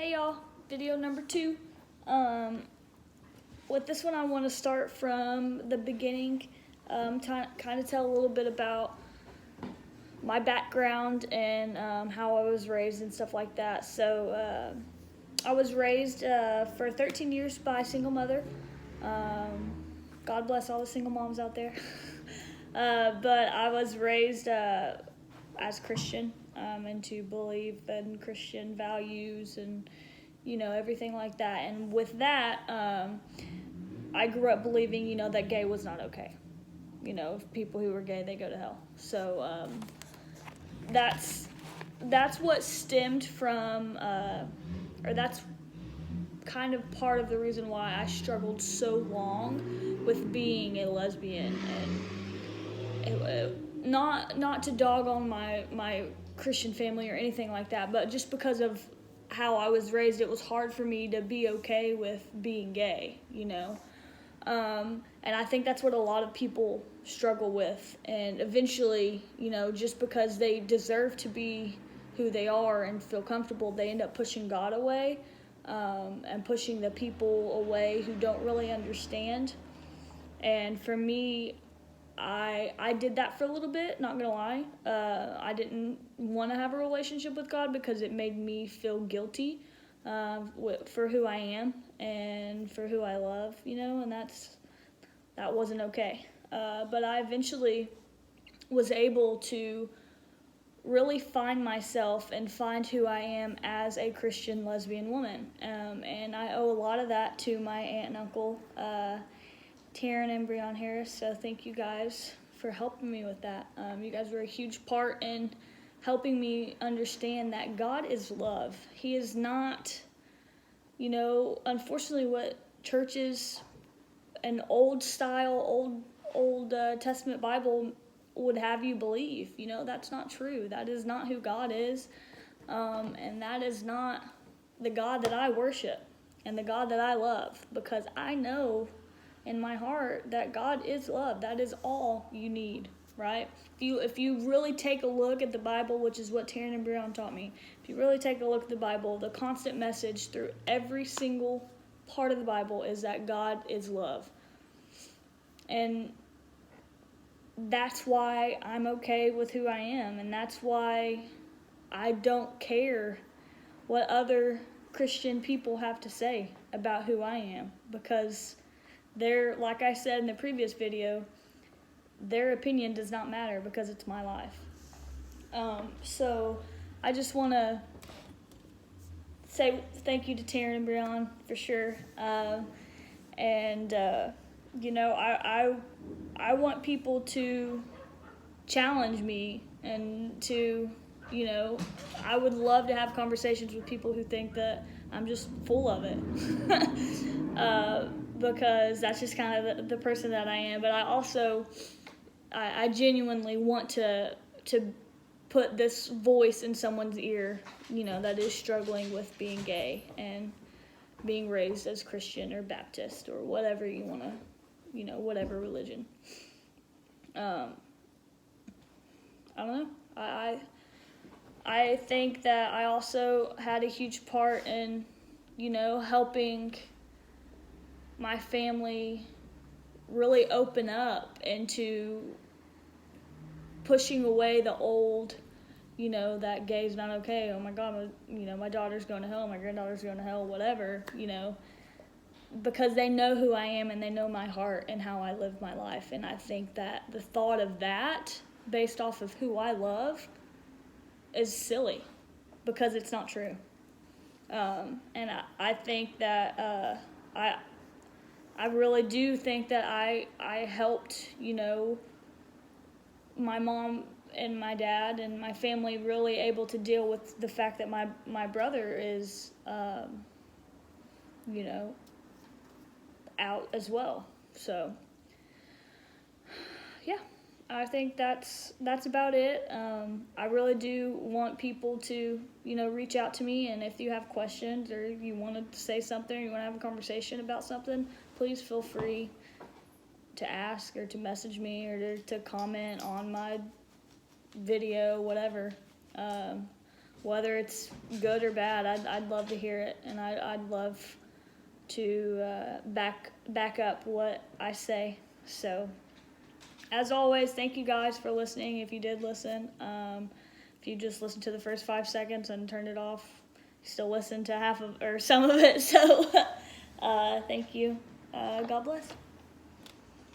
Hey y'all, video number 2. With this one I want to start from the beginning, kind of tell a little bit about my background and how I was raised and stuff like that. So I was raised for 13 years by a single mother. God bless all the single moms out there. But I was raised as Christian, and to believe in Christian values and everything like that. And with that, I grew up believing that gay was not okay. If people who were gay, they go to hell. So that's what stemmed from, or that's kind of part of the reason why I struggled so long with being a lesbian. And not to dog on my Christian family or anything like that, but just because of how I was raised, it was hard for me to be okay with being gay, and I think that's what a lot of people struggle with. And eventually, just because they deserve to be who they are and feel comfortable, they end up pushing God away, and pushing the people away who don't really understand. And for me, I did that for a little bit, not gonna lie. I didn't want to have a relationship with God because it made me feel guilty for who I am and for who I love, and that wasn't okay. But I eventually was able to really find myself and find who I am as a Christian lesbian woman. And I owe a lot of that to my aunt and uncle, Taryn and Breon Harris, so thank you guys for helping me with that. You guys were a huge part in helping me understand that God is love. He is not, unfortunately what churches, an old style, old Testament Bible would have you believe. That's not true. That is not who God is, and that is not the God that I worship and the God that I love, because I know in my heart that God is love. That is all you need, right? If you really take a look at the Bible, which is what Taryn and Breon taught me, if you really take a look at the Bible, the constant message through every single part of the Bible is that God is love. And that's why I'm okay with who I am, and that's why I don't care what other Christian people have to say about who I am, because like I said in the previous video, their opinion does not matter because it's my life. So I just want to say thank you to Taryn and Breon for sure. I want people to challenge me and to, I would love to have conversations with people who think that I'm just full of it. Because that's just kind of the person that I am. But I also, I genuinely want to put this voice in someone's ear, that is struggling with being gay and being raised as Christian or Baptist or whatever you want to, whatever religion. I don't know. I think that I also had a huge part in, helping my family really open up into pushing away the old, that gay's not okay. Oh my God, my daughter's going to hell, my granddaughter's going to hell, whatever, because they know who I am and they know my heart and how I live my life. And I think that the thought of that, based off of who I love, is silly because it's not true. And I think that I really do think that I helped, my mom and my dad and my family really able to deal with the fact that my brother is, out as well. So, yeah, I think that's about it. I really do want people to, reach out to me, and if you have questions or you want to say something or you want to have a conversation about something, please feel free to ask or to message me or to comment on my video, whatever. whether it's good or bad. I'd love to hear it, and I'd love to back up what I say. So, as always, thank you guys for listening. If you did listen, if you just listened to the first 5 seconds and turned it off, you still listen to half of or some of it. So, thank you. God bless.